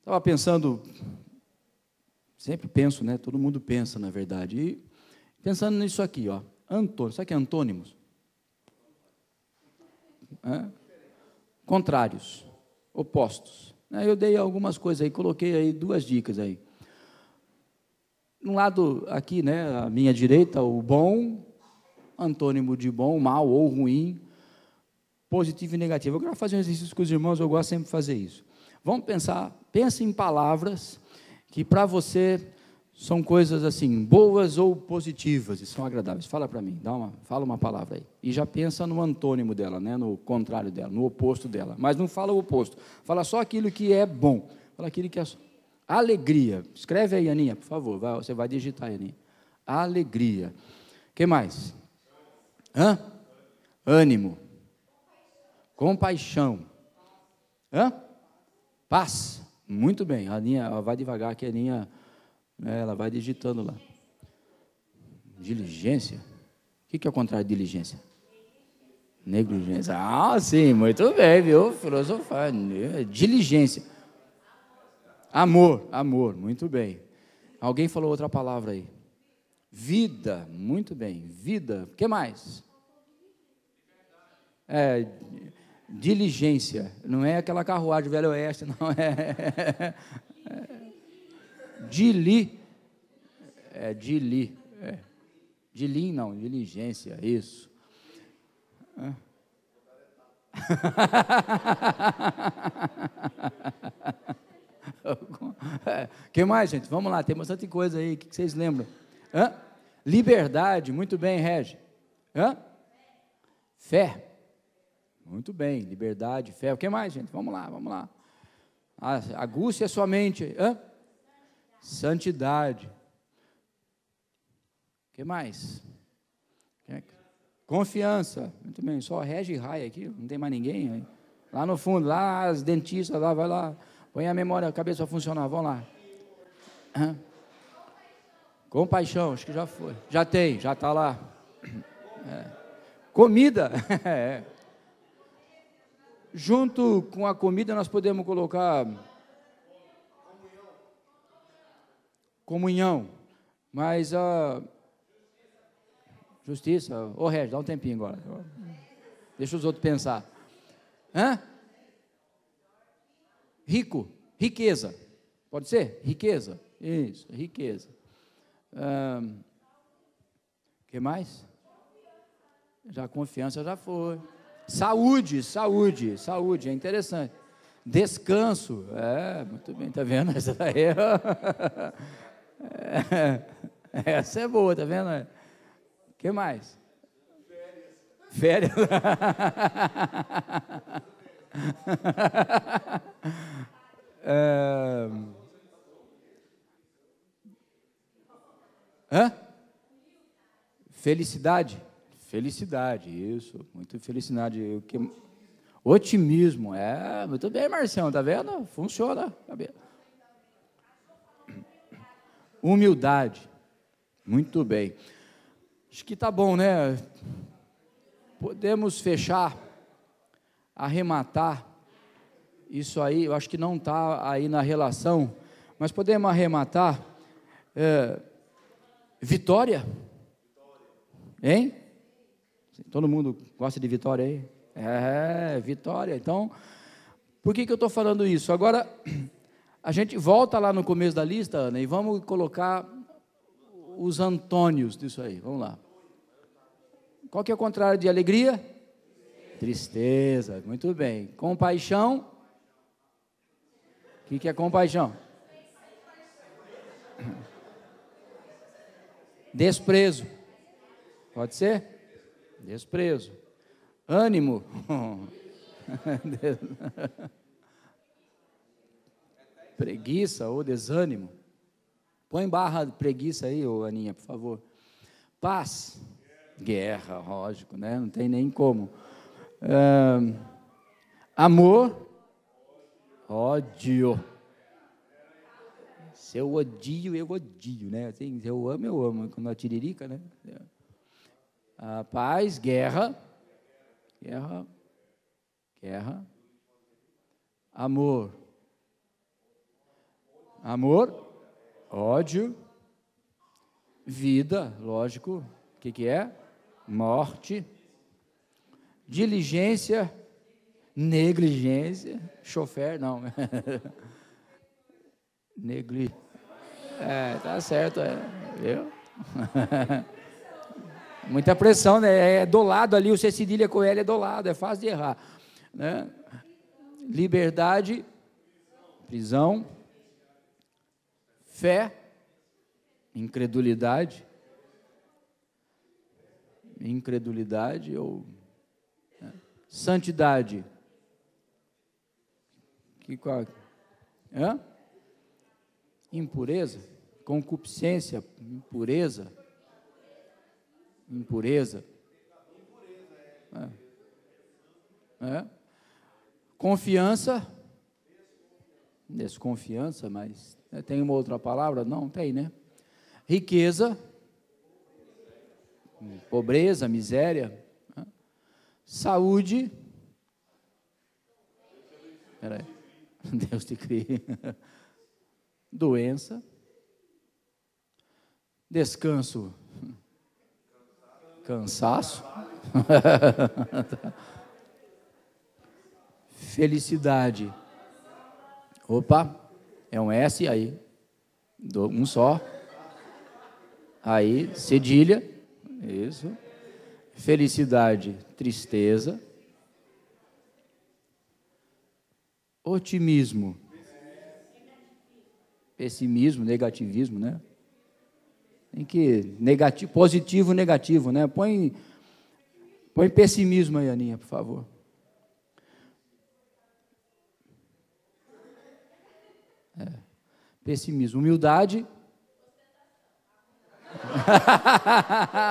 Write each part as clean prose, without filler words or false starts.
Estava pensando, sempre penso, né? Todo mundo pensa, na verdade. E pensando nisso aqui, ó. Antônimo, sabe o que é antônimos? Contrários, opostos. Eu dei algumas coisas aí, coloquei aí 2 dicas aí. No lado aqui, né, à minha direita, o bom, antônimo de bom, mal ou ruim, positivo e negativo. Eu quero fazer um exercício com os irmãos, eu gosto sempre de fazer isso. Vamos pensar, pense em palavras que para você são coisas assim, boas ou positivas e são agradáveis. Fala para mim, fala uma palavra aí. E já pensa no antônimo dela, né, no contrário dela, no oposto dela. Mas não fala o oposto, fala só aquilo que é bom. Fala aquilo que é alegria. Escreve aí, Aninha, por favor. Você vai digitar aí, Aninha. Alegria. O que mais? Ânimo. Compaixão. Paz. Muito bem. A Aninha, vai devagar que a Aninha, ela vai digitando lá. Diligência. O que é o contrário de diligência? Negligência. Ah, sim, muito bem, viu? Filosofar. Diligência. Amor, muito bem. Alguém falou outra palavra aí. Vida, muito bem. Vida, o que mais? Diligência, não é aquela carruagem Velho Oeste, não é. Diligência, não, diligência, isso. O que mais, gente? Vamos lá, tem bastante coisa aí, o que vocês lembram? Liberdade, muito bem, Regi. Fé, muito bem, liberdade, fé. O que mais, gente? Vamos lá. Aguce a sua mente. Santidade. O que mais? Confiança, muito bem, só Regi e Raia aqui, não tem mais ninguém aí. Lá no fundo, lá as dentistas, lá, vai lá, põe a memória, a cabeça a funcionar, vamos lá. Compaixão, acho que já foi. Já tem, já está lá. Comida. Junto com a comida nós podemos colocar comunhão. Mas a justiça. Ô, Regis, dá um tempinho agora. Deixa os outros pensar. Rico, riqueza. Pode ser? Riqueza. Isso, riqueza. Que mais? Já confiança já foi. Saúde, é interessante. Descanso, muito bem, tá vendo? Essa daí essa é boa, tá vendo? Que mais? Férias. Felicidade, isso, muito felicidade. Otimismo, muito bem, Marcião, tá vendo? Funciona. Humildade, muito bem. Acho que tá bom, né? Podemos fechar, arrematar isso aí. Eu acho que não está aí na relação, mas podemos arrematar. Vitória, hein? Todo mundo gosta de vitória aí? Vitória. Então, por que eu estou falando isso? Agora, a gente volta lá no começo da lista, Ana, e vamos colocar os antônios disso aí. Vamos lá. Qual que é o contrário de alegria? Tristeza. Muito bem. Compaixão. O que é compaixão? Desprezo. Pode ser? Desprezo. Ânimo. Preguiça ou desânimo. Põe barra preguiça aí, ô Aninha, por favor. Paz. Guerra, lógico, né? Não tem nem como. Amor. Ódio. Se eu odio, né? Assim, se eu amo. Quando a tiririca, né? Paz, guerra. Amor. Amor, ódio, vida, lógico. O que é? Morte, diligência, negligência, chofer, não. Tá certo, viu? Muita pressão, né? É do lado ali, o C cedilha com L é do lado, é fácil de errar, né? Liberdade, prisão, fé, incredulidade ou santidade. Impureza, concupiscência, impureza. Confiança, desconfiança, mas tem uma outra palavra? Não, tem, né? Riqueza, pobreza, miséria, saúde, Deus te crie, doença, descanso, cansaço, felicidade, opa, é um S aí, um só, aí, cedilha, isso, felicidade, tristeza, otimismo, pessimismo, negativismo, né? Tem que, positivo, negativo, né? Põe pessimismo aí, Aninha, por favor. Pessimismo, humildade.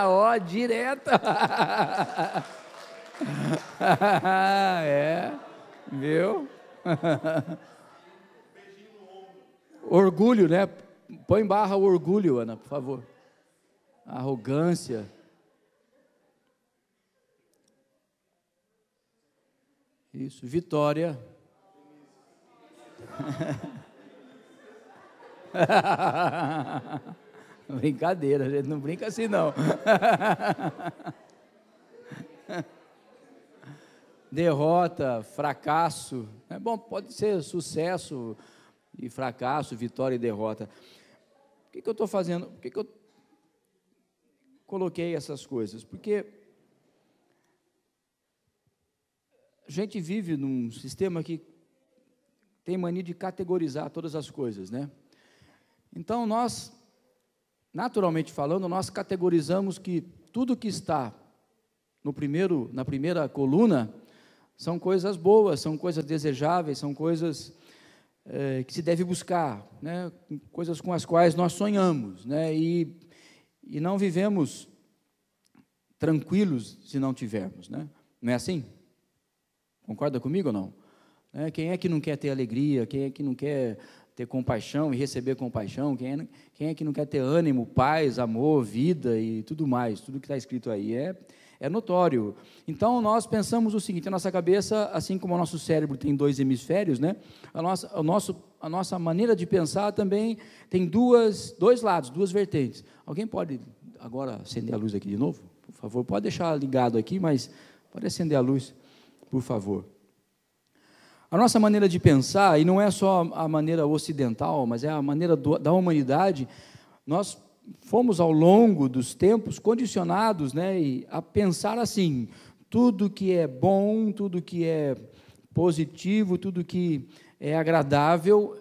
Ó, direta. Viu? Orgulho, né? Põe barra o orgulho, Ana, por favor. Arrogância. Isso, vitória. Brincadeira, a gente não brinca assim, não. Derrota, fracasso. É bom, pode ser sucesso e fracasso, vitória e derrota. Por que eu estou fazendo? Por que eu coloquei essas coisas? Porque a gente vive num sistema que tem mania de categorizar todas as coisas, né? Então, nós, naturalmente falando, nós categorizamos que tudo que está na primeira coluna são coisas boas, são coisas desejáveis, são coisas que se deve buscar, né? Coisas com as quais nós sonhamos, né? E não vivemos tranquilos se não tivermos, né? Não é assim? Concorda comigo ou não? Quem é que não quer ter alegria? Quem é que não quer ter compaixão e receber compaixão? Quem é que não quer ter ânimo, paz, amor, vida e tudo mais? Tudo que está escrito aí é notório. Então, nós pensamos o seguinte, a nossa cabeça, assim como o nosso cérebro tem 2 hemisférios, né? A nossa maneira de pensar também tem dois lados, 2 vertentes. Alguém pode agora acender a luz aqui de novo? Por favor, pode deixar ligado aqui, mas pode acender a luz, por favor. A nossa maneira de pensar, e não é só a maneira ocidental, mas é a maneira da humanidade, nós fomos ao longo dos tempos condicionados, né, a pensar assim, tudo que é bom, tudo que é positivo, tudo que é agradável,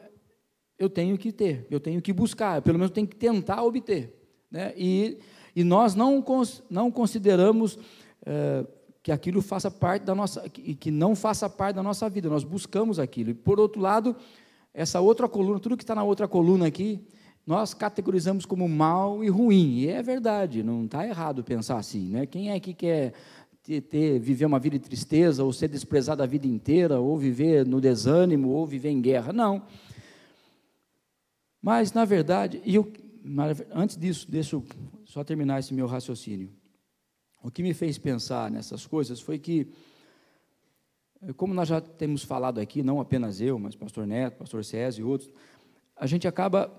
eu tenho que ter, eu tenho que buscar, pelo menos tenho que tentar obter, né? E nós não consideramos que aquilo faça parte da nossa, que não faça parte da nossa vida, nós buscamos aquilo. E, por outro lado, essa outra coluna, tudo que está na outra coluna aqui, nós categorizamos como mal e ruim, e é verdade, não está errado pensar assim, né? Quem é que quer viver uma vida de tristeza, ou ser desprezado a vida inteira, ou viver no desânimo, ou viver em guerra? Não. Mas, na verdade, antes disso, deixa eu só terminar esse meu raciocínio. O que me fez pensar nessas coisas foi que, como nós já temos falado aqui, não apenas eu, mas pastor Neto, pastor César e outros, a gente acaba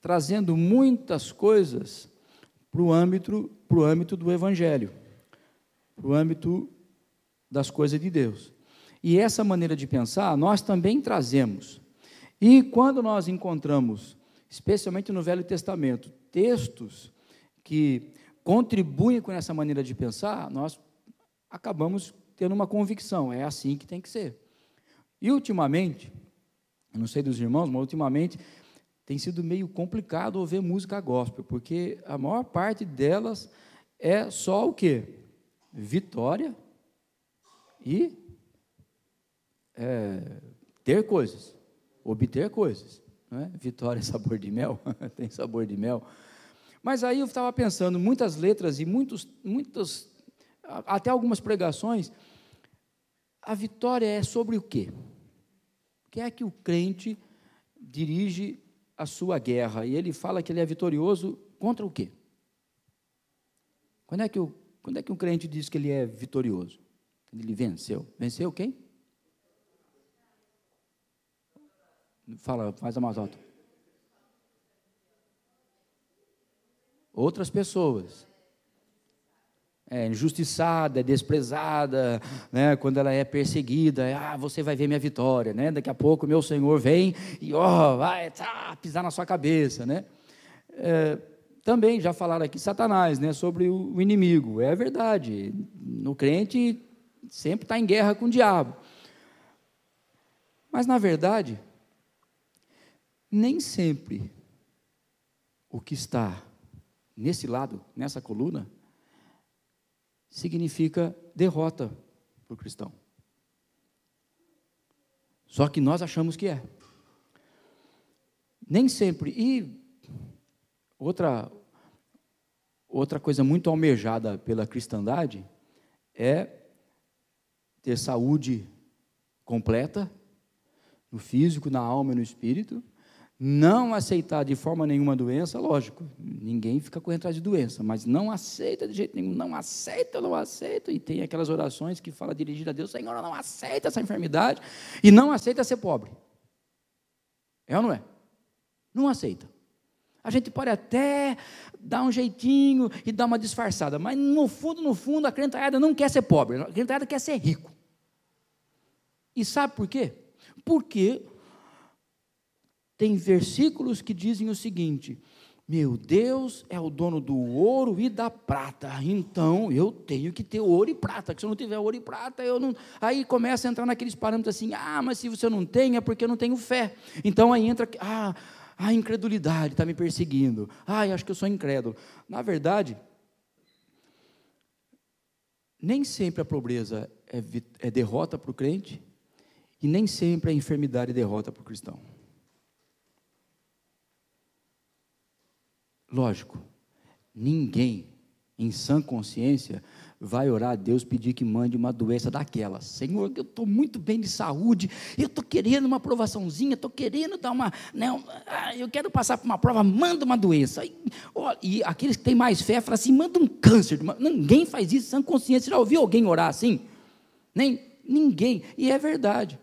trazendo muitas coisas para o âmbito do Evangelho, para o âmbito das coisas de Deus. E essa maneira de pensar, nós também trazemos. E quando nós encontramos, especialmente no Velho Testamento, textos que contribuem com essa maneira de pensar, nós acabamos tendo uma convicção, é assim que tem que ser. E ultimamente, eu não sei dos irmãos, mas ultimamente tem sido meio complicado ouvir música gospel, porque a maior parte delas é só o quê? Vitória e ter coisas, obter coisas. Não é? Vitória é sabor de mel, tem sabor de mel. Mas aí eu estava pensando, muitas letras e muitas, até algumas pregações, a vitória é sobre o quê? O que é que o crente dirige a sua guerra? E ele fala que ele é vitorioso contra o quê? Quando é que um crente diz que ele é vitorioso? Ele venceu. Venceu quem? Fala, faz a mais alta. Outras pessoas. É injustiçada, é desprezada, né? Quando ela é perseguida, você vai ver minha vitória, né? Daqui a pouco meu Senhor vem e vai pisar na sua cabeça, né? Também já falaram aqui Satanás, né? Sobre o inimigo, é verdade, no crente sempre está em guerra com o diabo, mas na verdade, nem sempre o que está nesse lado, nessa coluna, significa derrota para o cristão. Só que nós achamos que é. Nem sempre. E outra coisa muito almejada pela cristandade é ter saúde completa, no físico, na alma e no espírito, não aceitar de forma nenhuma doença, lógico, ninguém fica correndo atrás de doença, mas não aceita de jeito nenhum, não aceita, e tem aquelas orações que fala dirigida a Deus, Senhor, eu não aceito essa enfermidade, e não aceita ser pobre, é ou não é? Não aceita, a gente pode até dar um jeitinho e dar uma disfarçada, mas no fundo, a crentalhada não quer ser pobre, a crentalhada quer ser rico, e sabe por quê? Porque tem versículos que dizem o seguinte: meu Deus é o dono do ouro e da prata, então eu tenho que ter ouro e prata, que se eu não tiver ouro e prata, eu não... Aí começa a entrar naqueles parâmetros assim, mas se você não tem, é porque eu não tenho fé. Então aí entra, a incredulidade está me perseguindo, acho que eu sou incrédulo. Na verdade, nem sempre a pobreza é derrota para o crente, e nem sempre a enfermidade é derrota para o cristão. Lógico, ninguém em sã consciência vai orar a Deus, pedir que mande uma doença daquela. Senhor, eu estou muito bem de saúde, eu estou querendo uma aprovaçãozinha, estou querendo dar uma, eu quero passar por uma prova, manda uma doença. E aqueles que têm mais fé, falam assim, manda um câncer. Ninguém faz isso em sã consciência. Você já ouviu alguém orar assim? Ninguém, e é verdade.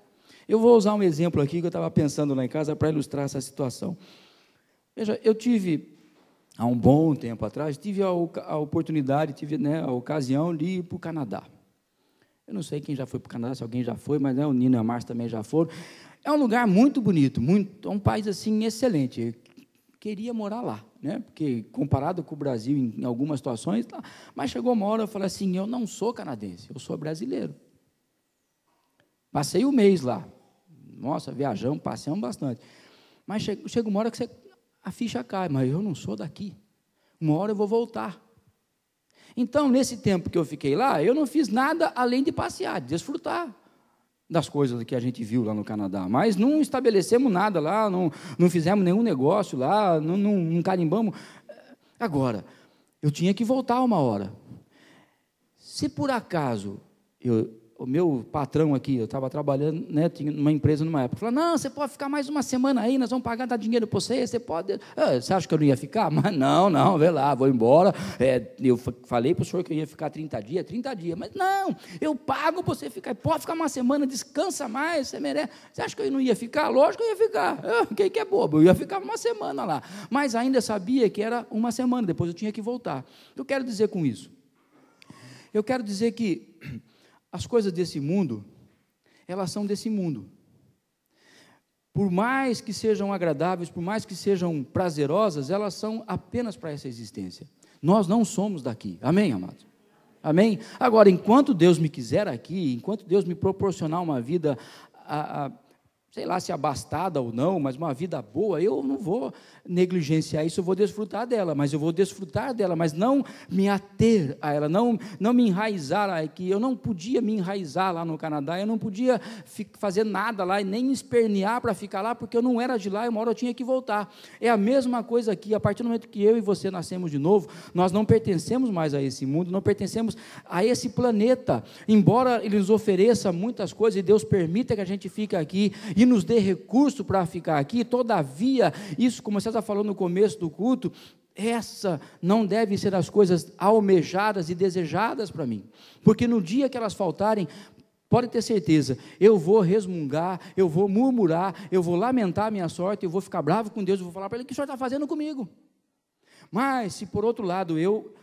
Eu vou usar um exemplo aqui, que eu estava pensando lá em casa, para ilustrar essa situação. Veja, eu tive... Há um bom tempo atrás, tive a oportunidade, a ocasião de ir para o Canadá. Eu não sei quem já foi para o Canadá, se alguém já foi, mas o Nino e a Márcia também já foram. É um lugar muito bonito, é um país assim excelente. Eu queria morar lá, né? Porque comparado com o Brasil em algumas situações, mas chegou uma hora eu falei assim, eu não sou canadense, eu sou brasileiro. Passei um mês lá. Nossa, viajamos, passeamos bastante. Mas chega uma hora que a ficha cai, mas eu não sou daqui, uma hora eu vou voltar. Então, nesse tempo que eu fiquei lá, eu não fiz nada além de passear, de desfrutar das coisas que a gente viu lá no Canadá, mas não estabelecemos nada lá, não fizemos nenhum negócio lá, não carimbamos. Agora, eu tinha que voltar uma hora. Se por acaso o meu patrão aqui, eu estava trabalhando, né, tinha uma empresa numa época, falou, não, você pode ficar mais uma semana aí, nós vamos pagar, dar dinheiro para você pode, você acha que eu não ia ficar? Mas não, vê lá, vou embora, eu falei para o senhor que eu ia ficar 30 dias, mas não, eu pago para você ficar, pode ficar uma semana, descansa mais, você merece, você acha que eu não ia ficar? Lógico que eu ia ficar, quem que é bobo, eu ia ficar uma semana lá, mas ainda sabia que era uma semana, depois eu tinha que voltar. O que eu quero dizer com isso? Eu quero dizer que as coisas desse mundo, elas são desse mundo. Por mais que sejam agradáveis, por mais que sejam prazerosas, elas são apenas para essa existência. Nós não somos daqui. Amém, amados? Amém? Agora, enquanto Deus me quiser aqui, enquanto Deus me proporcionar uma vida, sei lá se abastada ou não, mas uma vida boa, eu não vou negligenciar isso, eu vou desfrutar dela, mas não me ater a ela, não me enraizar aqui. Eu não podia me enraizar lá no Canadá, eu não podia fazer nada lá, e nem me espernear para ficar lá, porque eu não era de lá, e uma hora eu tinha que voltar. É a mesma coisa aqui, a partir do momento que eu e você nascemos de novo, nós não pertencemos mais a esse mundo, não pertencemos a esse planeta, embora ele nos ofereça muitas coisas, e Deus permita que a gente fique aqui, e nos dê recurso para ficar aqui, todavia, isso, como César falou no começo do culto, essa não deve ser as coisas almejadas e desejadas para mim, porque no dia que elas faltarem, pode ter certeza, eu vou resmungar, eu vou murmurar, eu vou lamentar a minha sorte, eu vou ficar bravo com Deus, eu vou falar para Ele, o que o Senhor está fazendo comigo? Mas, se por outro lado, eu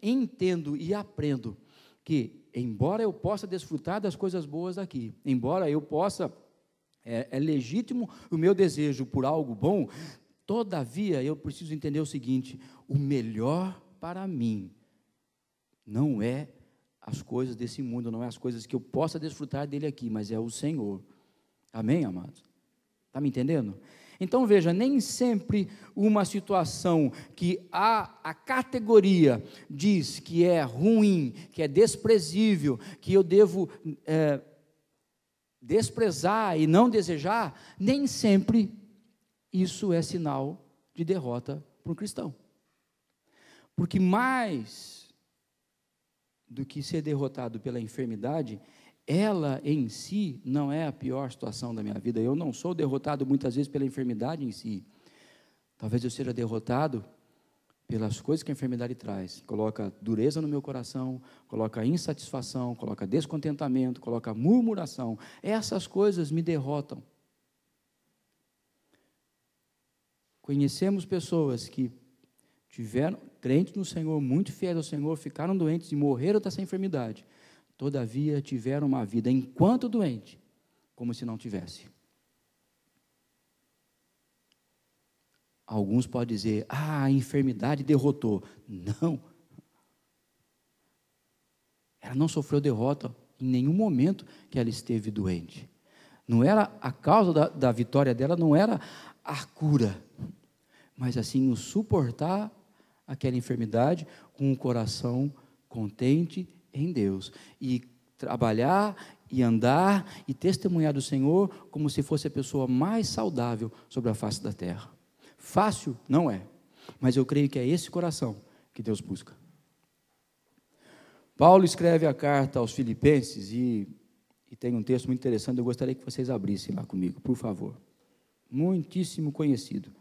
entendo e aprendo que, embora eu possa desfrutar das coisas boas daqui, embora eu possa, é legítimo o meu desejo por algo bom, todavia, eu preciso entender o seguinte, o melhor para mim não é as coisas desse mundo, não é as coisas que eu possa desfrutar dele aqui, mas é o Senhor. Amém, amados? Está me entendendo? Então, veja, nem sempre uma situação que a categoria diz que é ruim, que é desprezível, que eu devo desprezar e não desejar, nem sempre isso é sinal de derrota para um cristão. Porque mais do que ser derrotado pela enfermidade, ela em si não é a pior situação da minha vida. Eu não sou derrotado muitas vezes pela enfermidade em si. Talvez eu seja derrotado pelas coisas que a enfermidade traz. Coloca dureza no meu coração, coloca insatisfação, coloca descontentamento, coloca murmuração. Essas coisas me derrotam. Conhecemos pessoas que tiveram, crentes no Senhor, muito fiéis ao Senhor, ficaram doentes e morreram dessa enfermidade. Todavia, tiveram uma vida, enquanto doente, como se não tivesse. Alguns podem dizer, a enfermidade derrotou. Não. Ela não sofreu derrota em nenhum momento que ela esteve doente. Não era a causa da vitória dela, não era a cura, mas assim o suportar aquela enfermidade com o coração contente em Deus, e trabalhar, e andar, e testemunhar do Senhor, como se fosse a pessoa mais saudável sobre a face da terra. Fácil? Não é, mas eu creio que é esse coração que Deus busca. Paulo escreve a carta aos Filipenses, e tem um texto muito interessante, eu gostaria que vocês abrissem lá comigo, por favor. Muitíssimo conhecido.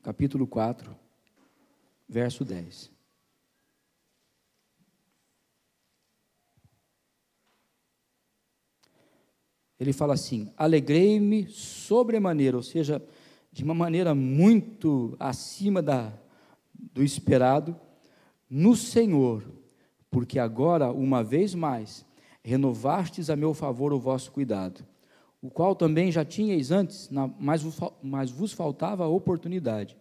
Capítulo 4, verso 10. Ele fala assim, alegrei-me sobremaneira, ou seja, de uma maneira muito acima do esperado, no Senhor, porque agora, uma vez mais, renovastes a meu favor o vosso cuidado, o qual também já tinhais antes, mas vos faltava a oportunidade.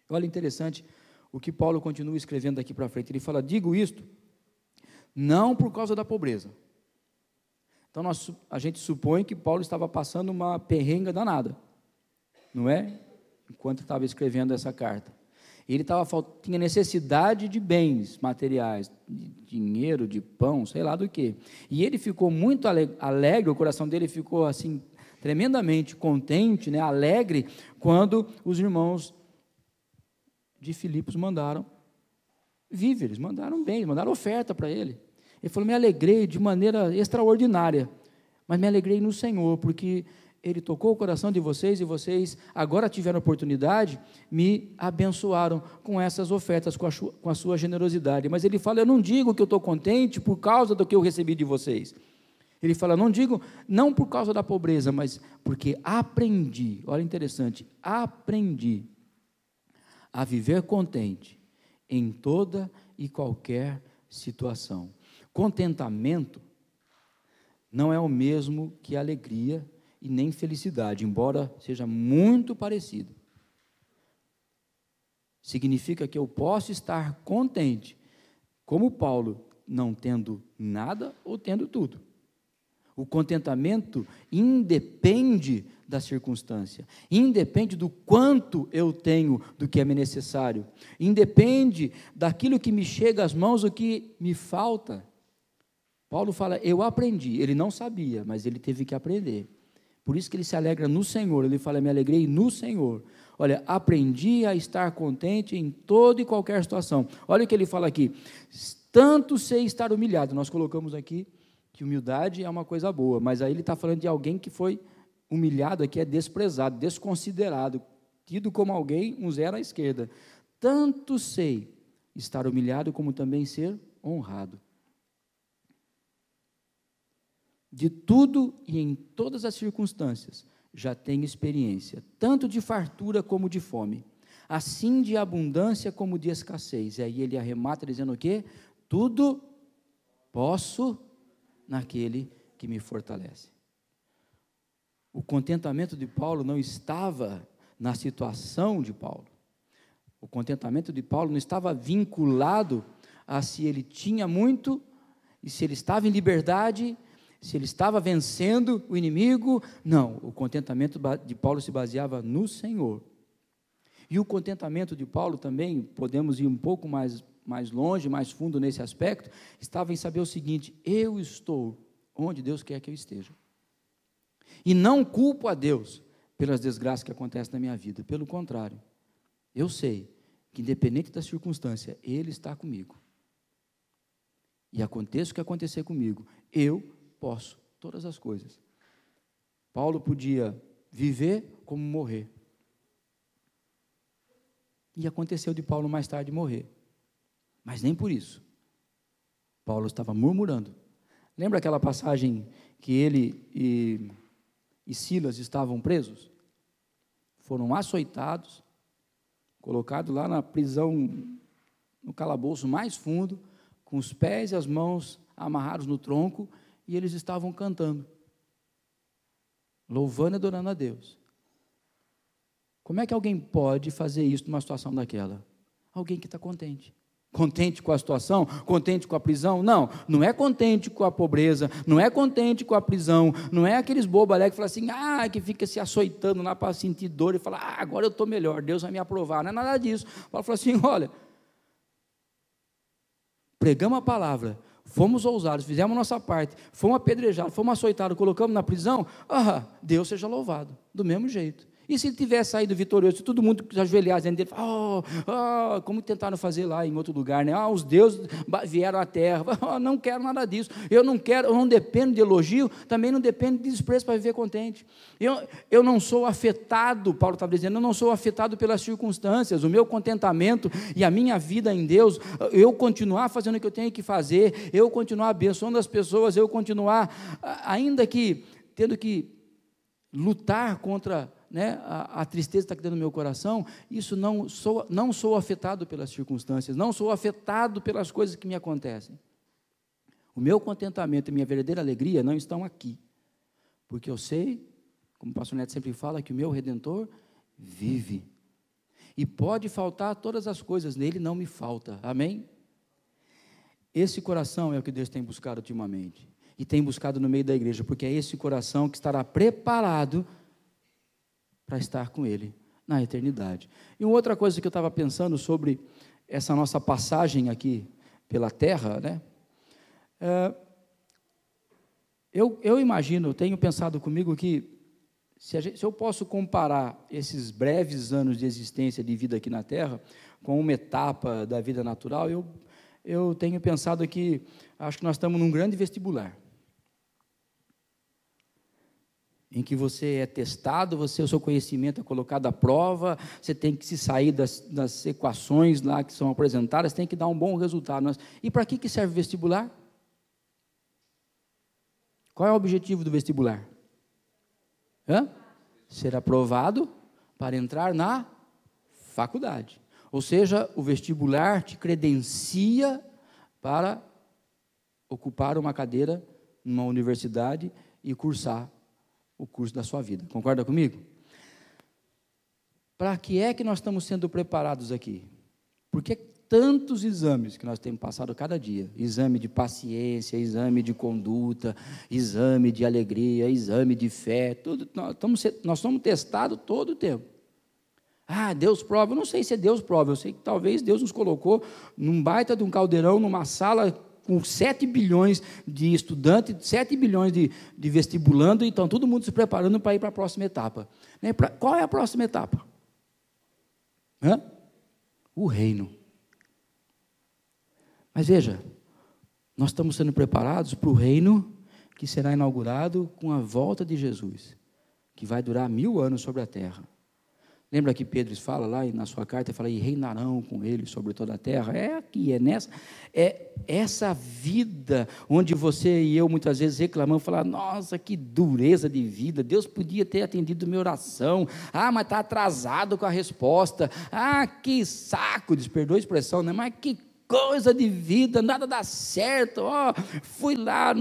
Olha, interessante o que Paulo continua escrevendo daqui para frente. Ele fala, digo isto, não por causa da pobreza. Então, a gente supõe que Paulo estava passando uma perrenga danada, não é? Enquanto estava escrevendo essa carta. Ele tinha necessidade de bens materiais, de dinheiro, de pão, sei lá do que. E ele ficou muito alegre, o coração dele ficou assim, tremendamente contente, né, alegre, quando os irmãos de Filipos mandaram víveres, mandaram bem, mandaram oferta para ele. Ele falou, me alegrei de maneira extraordinária, mas me alegrei no Senhor, porque Ele tocou o coração de vocês, e vocês agora tiveram oportunidade, me abençoaram com essas ofertas, com a sua generosidade. Mas ele fala, eu não digo que eu estou contente por causa do que eu recebi de vocês. Ele fala, não digo, não por causa da pobreza, mas porque aprendi, olha interessante, aprendi a viver contente em toda e qualquer situação. Contentamento não é o mesmo que alegria e nem felicidade, embora seja muito parecido. Significa que eu posso estar contente, como Paulo, não tendo nada ou tendo tudo. O contentamento independe da circunstância, independe do quanto eu tenho do que é me necessário, independe daquilo que me chega às mãos, o que me falta. Paulo fala, eu aprendi, ele não sabia, mas ele teve que aprender. Por isso que ele se alegra no Senhor, ele fala, me alegrei no Senhor. Olha, aprendi a estar contente em toda e qualquer situação. Olha o que ele fala aqui, tanto sei estar humilhado. Nós colocamos aqui que humildade é uma coisa boa, mas aí ele está falando de alguém que foi humilhado, aqui é desprezado, desconsiderado, tido como alguém, um zero à esquerda. Tanto sei estar humilhado, como também ser honrado. De tudo e em todas as circunstâncias, já tenho experiência, tanto de fartura como de fome, assim de abundância como de escassez. E aí ele arremata dizendo o quê? Tudo posso naquele que me fortalece. O contentamento de Paulo não estava na situação de Paulo. O contentamento de Paulo não estava vinculado a se ele tinha muito, e se ele estava em liberdade, se ele estava vencendo o inimigo. Não, o contentamento de Paulo se baseava no Senhor. E o contentamento de Paulo também, podemos ir um pouco mais longe, mais fundo nesse aspecto, estava em saber o seguinte, eu estou onde Deus quer que eu esteja. E não culpo a Deus pelas desgraças que acontecem na minha vida, pelo contrário, eu sei que independente da circunstância, Ele está comigo. E aconteça o que acontecer comigo, eu posso todas as coisas. Paulo podia viver como morrer. E aconteceu de Paulo mais tarde morrer. Mas nem por isso. Paulo estava murmurando. Lembra aquela passagem que ele e Silas estavam presos? Foram açoitados, colocados lá na prisão, no calabouço mais fundo, com os pés e as mãos amarrados no tronco, e eles estavam cantando, louvando e adorando a Deus. Como é que alguém pode fazer isso numa situação daquela? Alguém que está contente. Contente com a situação? Contente com a prisão? Não, não é contente com a pobreza, não é contente com a prisão, não é aqueles bobos alegres que falam assim, que fica se açoitando lá para sentir dor e falar, agora eu estou melhor, Deus vai me aprovar. Não é nada disso. Paulo falou assim, olha, pregamos a palavra, fomos ousados, fizemos a nossa parte, fomos apedrejados, fomos açoitados, colocamos na prisão, Deus seja louvado, do mesmo jeito. E se ele tivesse saído vitorioso, se todo mundo ajoelhasse dentro dele, como tentaram fazer lá em outro lugar, né? Os deuses vieram à terra, não quero nada disso, eu não dependo de elogio, também não dependo de desprezo para viver contente. Eu não sou afetado, Paulo estava dizendo, eu não sou afetado pelas circunstâncias, o meu contentamento e a minha vida em Deus, eu continuar fazendo o que eu tenho que fazer, eu continuar abençoando as pessoas, eu continuar, ainda que tendo que lutar contra a tristeza está aqui dentro do meu coração, isso não sou afetado pelas circunstâncias, não sou afetado pelas coisas que me acontecem. O meu contentamento e minha verdadeira alegria não estão aqui, porque eu sei, como o pastor Neto sempre fala, que o meu Redentor vive, e pode faltar todas as coisas, nele não me falta, amém? Esse coração é o que Deus tem buscado ultimamente, e tem buscado no meio da igreja, porque é esse coração que estará preparado para estar com Ele na eternidade. E uma outra coisa que eu estava pensando sobre essa nossa passagem aqui pela terra, né? Eu imagino, tenho pensado comigo que Se eu posso comparar esses breves anos de existência, de vida aqui na Terra, com uma etapa da vida natural, eu tenho pensado que, acho que nós estamos num grande vestibular, em que você é testado, o seu conhecimento é colocado à prova, você tem que se sair das equações lá que são apresentadas, tem que dar um bom resultado. E para que serve o vestibular? Qual é o objetivo do vestibular? Ser aprovado para entrar na faculdade. Ou seja, o vestibular te credencia para ocupar uma cadeira numa universidade e cursar o curso da sua vida. Concorda comigo? Para que é que nós estamos sendo preparados aqui? Por que tantos exames que nós temos passado cada dia? Exame de paciência, exame de conduta, exame de alegria, exame de fé, tudo, nós somos testados todo o tempo. Deus prova, eu não sei se é Deus prova, eu sei que talvez Deus nos colocou num baita de um caldeirão, numa sala com 7 bilhões de estudantes, 7 bilhões de vestibulando, então todo mundo se preparando para ir para a próxima etapa. Qual é a próxima etapa? O reino. Mas veja, nós estamos sendo preparados para o reino que será inaugurado com a volta de Jesus, que vai durar 1000 anos sobre a terra. Lembra que Pedro fala lá na sua carta, fala, e reinarão com ele sobre toda a terra? É aqui, é essa vida, onde você e eu muitas vezes reclamamos, falar, nossa, que dureza de vida, Deus podia ter atendido minha oração, mas está atrasado com a resposta, que saco, perdoa a expressão, né? Mas que coisa de vida, nada dá certo, fui lá,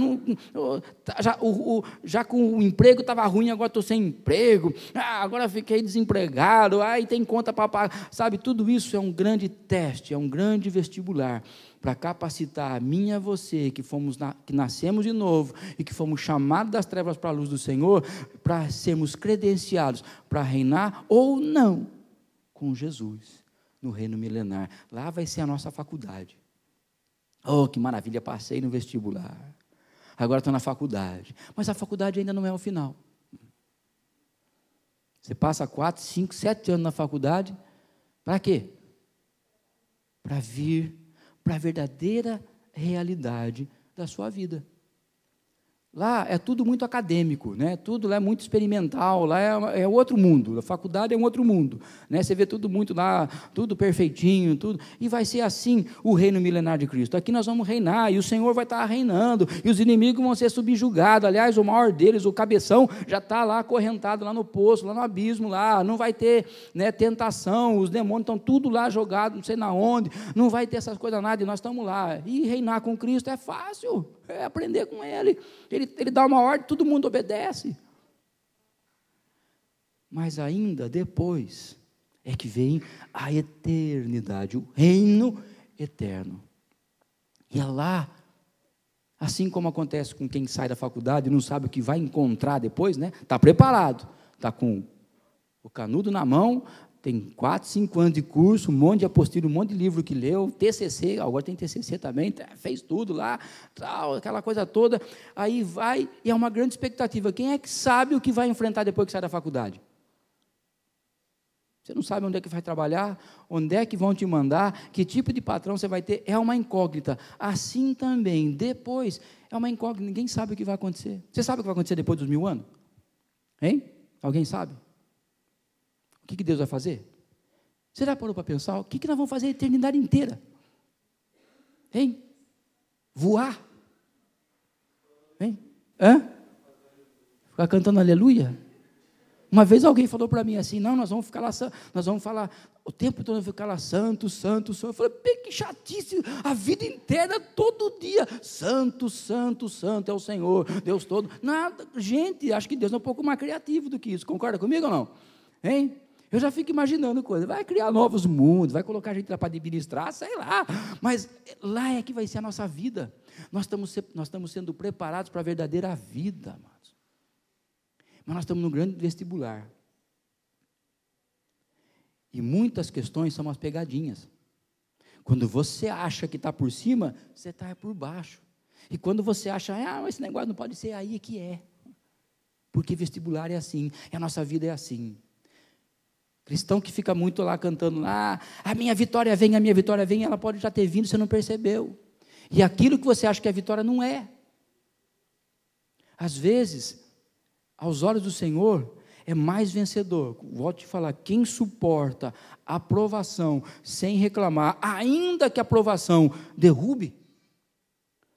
já com o emprego estava ruim, agora estou sem emprego, agora fiquei desempregado, e tem conta para pagar, sabe, tudo isso é um grande teste, é um grande vestibular, para capacitar a mim e a você, que nascemos de novo, e que fomos chamados das trevas para a luz do Senhor, para sermos credenciados, para reinar ou não, com Jesus, no reino milenar. Lá vai ser a nossa faculdade. Que maravilha, passei no vestibular. Agora estou na faculdade. Mas a faculdade ainda não é o final. Você passa 4, 5, 7 anos na faculdade, para quê? Para vir para a verdadeira realidade da sua vida. Lá é tudo muito acadêmico, né? Tudo lá é muito experimental, lá é outro mundo, a faculdade é um outro mundo, né? Você vê tudo muito lá, tudo perfeitinho, tudo, e vai ser assim o reino milenar de Cristo. Aqui nós vamos reinar, e o Senhor vai estar reinando, e os inimigos vão ser subjugados. Aliás, o maior deles, o cabeção, já está lá acorrentado, lá no poço, lá no abismo, lá, não vai ter, né, tentação, os demônios estão tudo lá jogados, não sei na onde, não vai ter essas coisas nada, e nós estamos lá, e reinar com Cristo é fácil, é aprender com Ele dá uma ordem, todo mundo obedece. Mas ainda depois é que vem a eternidade, o reino eterno. E é lá, assim como acontece com quem sai da faculdade e não sabe o que vai encontrar depois, né? Está preparado, está com o canudo na mão, tem 4, 5 anos de curso, um monte de apostila, um monte de livro que leu, TCC, agora tem TCC também, fez tudo lá, tal, aquela coisa toda, aí vai, e é uma grande expectativa. Quem é que sabe o que vai enfrentar depois que sai da faculdade? Você não sabe onde é que vai trabalhar, onde é que vão te mandar, que tipo de patrão você vai ter, é uma incógnita. Assim também, depois, é uma incógnita, ninguém sabe o que vai acontecer. Você sabe o que vai acontecer depois dos 1000 anos? Hein? Alguém sabe? O que Deus vai fazer? Você já parou para pensar? O que nós vamos fazer a eternidade inteira? Hein? Voar? Hein? Ficar cantando aleluia? Uma vez alguém falou para mim assim, não, nós vamos ficar lá, nós vamos falar, o tempo todo ficar lá, santo, santo, santo. Eu falei, que chatice, a vida inteira, todo dia, santo, santo, santo é o Senhor, Deus todo. Nada, gente, acho que Deus é um pouco mais criativo do que isso, concorda comigo ou não? Hein? Eu já fico imaginando coisas, vai criar novos mundos, vai colocar a gente lá para administrar, sei lá, mas lá é que vai ser a nossa vida, nós estamos sendo preparados para a verdadeira vida, amados, mas nós estamos no grande vestibular, e muitas questões são umas pegadinhas, quando você acha que está por cima, você está por baixo, e quando você acha, esse negócio não pode ser, aí é que é, porque vestibular é assim, e a nossa vida é assim. Cristão que fica muito lá cantando, a minha vitória vem, ela pode já ter vindo, você não percebeu. E aquilo que você acha que é vitória não é. Às vezes, aos olhos do Senhor, é mais vencedor. Volto a te falar, quem suporta a provação sem reclamar, ainda que a provação derrube,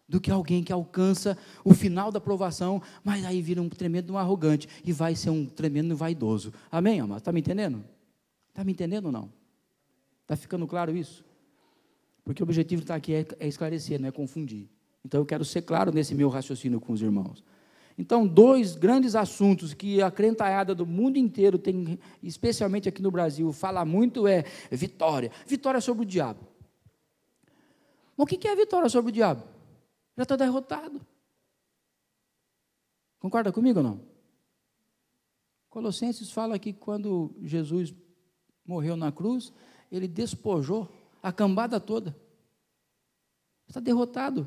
do que alguém que alcança o final da provação, mas aí vira um tremendo arrogante e vai ser um tremendo vaidoso. Amém, amado? Está me entendendo? Está me entendendo ou não? Está ficando claro isso? Porque o objetivo de estar aqui é esclarecer, não é confundir. Então eu quero ser claro nesse meu raciocínio com os irmãos. Então, 2 grandes assuntos que a crentalhada do mundo inteiro tem, especialmente aqui no Brasil, fala muito é vitória. Vitória sobre o diabo. Mas o que é vitória sobre o diabo? Já está derrotado. Concorda comigo ou não? Colossenses fala que quando Jesus morreu na cruz, ele despojou a cambada toda. Está derrotado.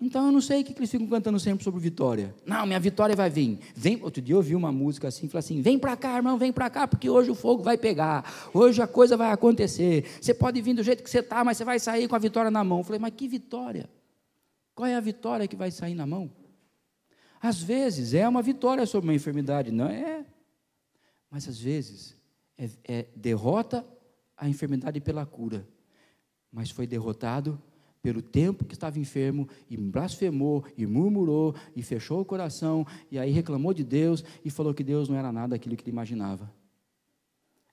Então, eu não sei o que eles ficam cantando sempre sobre vitória. Não, minha vitória vai vir. Outro dia eu ouvi uma música assim, falei assim, vem para cá, irmão, vem para cá, porque hoje o fogo vai pegar, hoje a coisa vai acontecer. Você pode vir do jeito que você está, mas você vai sair com a vitória na mão. Eu falei, mas que vitória? Qual é a vitória que vai sair na mão? Às vezes é uma vitória sobre uma enfermidade, não é? Mas às vezes derrota a enfermidade pela cura, mas foi derrotado pelo tempo que estava enfermo, e blasfemou, e murmurou, e fechou o coração, e aí reclamou de Deus, e falou que Deus não era nada daquilo que ele imaginava.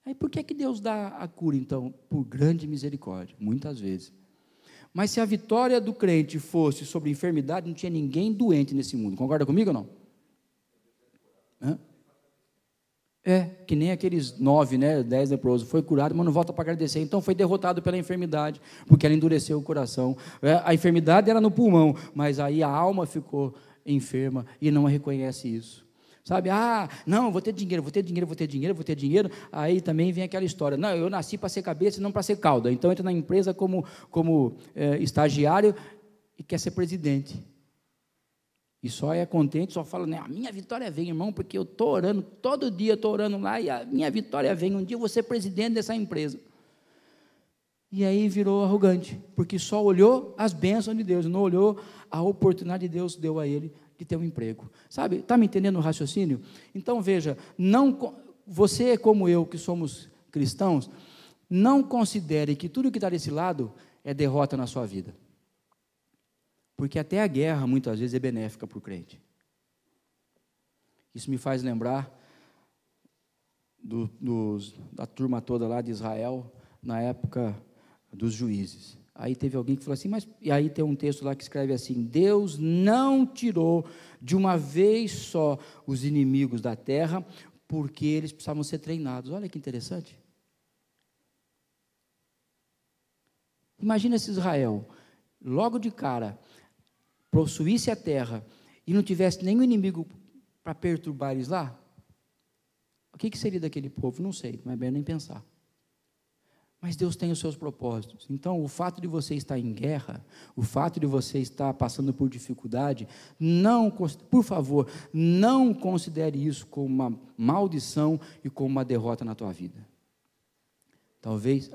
Aí por que Deus dá a cura, então? Por grande misericórdia, muitas vezes. Mas se a vitória do crente fosse sobre enfermidade, não tinha ninguém doente nesse mundo, concorda comigo ou não? Que nem aqueles 9, 10 leprosos, foi curado, mas não volta para agradecer, então foi derrotado pela enfermidade, porque ela endureceu o coração. A enfermidade era no pulmão, mas aí a alma ficou enferma e não reconhece isso. Sabe, não, vou ter dinheiro, aí também vem aquela história, não, eu nasci para ser cabeça e não para ser cauda, então entra na empresa como estagiário e quer ser presidente. E só é contente, só fala, a minha vitória vem, irmão, porque eu estou orando, todo dia estou orando lá, e a minha vitória vem, um dia eu vou ser presidente dessa empresa. E aí virou arrogante, porque só olhou as bênçãos de Deus, não olhou a oportunidade que Deus deu a ele de ter um emprego. Sabe, está me entendendo o raciocínio? Então veja, você como eu, que somos cristãos, não considere que tudo que está desse lado é derrota na sua vida. Porque até a guerra, muitas vezes, é benéfica para o crente. Isso me faz lembrar da turma toda lá de Israel, na época dos juízes. Aí teve alguém que falou assim, e aí tem um texto lá que escreve assim, Deus não tirou de uma vez só os inimigos da terra, porque eles precisavam ser treinados. Olha que interessante. Imagina se Israel, logo de cara, possuísse a terra e não tivesse nenhum inimigo para perturbar eles lá, o que seria daquele povo? Não sei, não é bem nem pensar. Mas Deus tem os seus propósitos. Então, o fato de você estar em guerra, o fato de você estar passando por dificuldade, por favor, não considere isso como uma maldição e como uma derrota na tua vida. Talvez,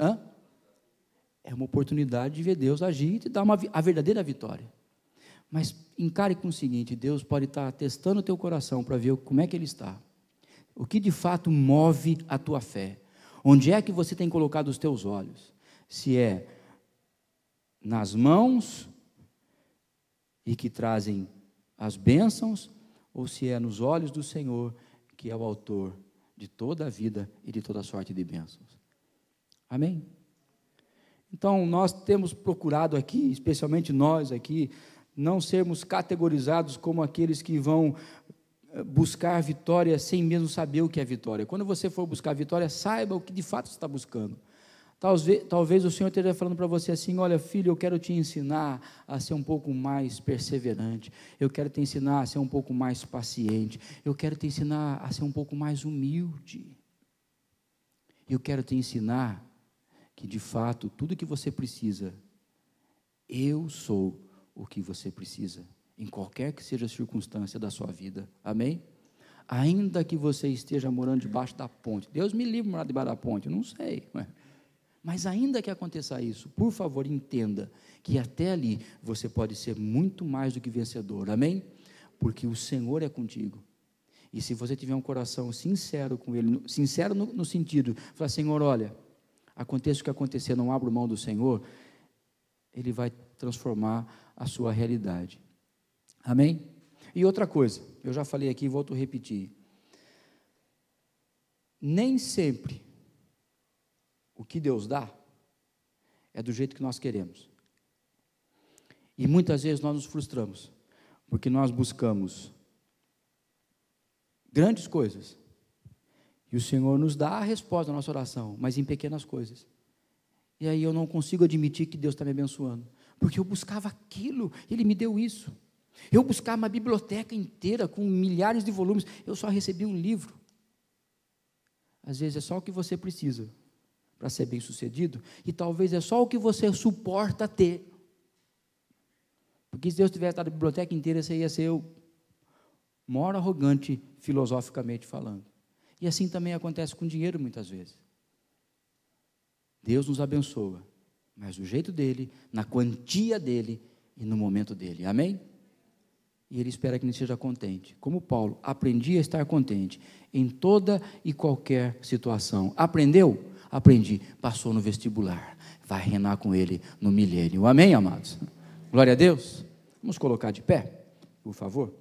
é uma oportunidade de ver Deus agir e te dar a verdadeira vitória. Mas encare com o seguinte, Deus pode estar testando o teu coração para ver como é que ele está. O que de fato move a tua fé? Onde é que você tem colocado os teus olhos? Se é nas mãos e que trazem as bênçãos, ou se é nos olhos do Senhor, que é o autor de toda a vida e de toda a sorte de bênçãos. Amém? Então, nós temos procurado aqui, especialmente nós aqui, não sermos categorizados como aqueles que vão buscar vitória sem mesmo saber o que é vitória. Quando você for buscar vitória, saiba o que de fato você está buscando. Talvez o Senhor esteja falando para você assim, olha filho, eu quero te ensinar a ser um pouco mais perseverante, eu quero te ensinar a ser um pouco mais paciente, eu quero te ensinar a ser um pouco mais humilde, eu quero te ensinar que de fato, tudo que você precisa, eu sou o que você precisa. em qualquer que seja a circunstância da sua vida, amém? Ainda que você esteja morando debaixo da ponte, Deus me livre de morar debaixo da ponte, eu não sei, mas ainda que aconteça isso, por favor, entenda que até ali você pode ser muito mais do que vencedor, amém? Porque o Senhor é contigo, e se você tiver um coração sincero com Ele, sincero no sentido, falar, Senhor, olha, aconteça o que acontecer, não abro mão do Senhor, Ele vai transformar a sua realidade, amém? E outra coisa, eu já falei aqui e volto a repetir, nem sempre o que Deus dá é do jeito que nós queremos, e muitas vezes nós nos frustramos, porque nós buscamos grandes coisas, e o Senhor nos dá a resposta da nossa oração, mas em pequenas coisas, e aí eu não consigo admitir que Deus está me abençoando, porque eu buscava aquilo, Ele me deu isso, eu buscava uma biblioteca inteira, com milhares de volumes, eu só recebi um livro, às vezes é só o que você precisa, para ser bem sucedido, e talvez é só o que você suporta ter, porque se Deus tivesse dado a biblioteca inteira, você ia ser o maior arrogante, filosoficamente falando, e assim também acontece com dinheiro muitas vezes, Deus nos abençoa, mas do jeito dEle, na quantia dEle, e no momento dEle, amém? E Ele espera que a gente seja contente, como Paulo, aprendi a estar contente, em toda e qualquer situação, aprendeu? Aprendi, passou no vestibular, vai reinar com Ele no milênio, amém, amados? Glória a Deus, vamos colocar de pé, por favor.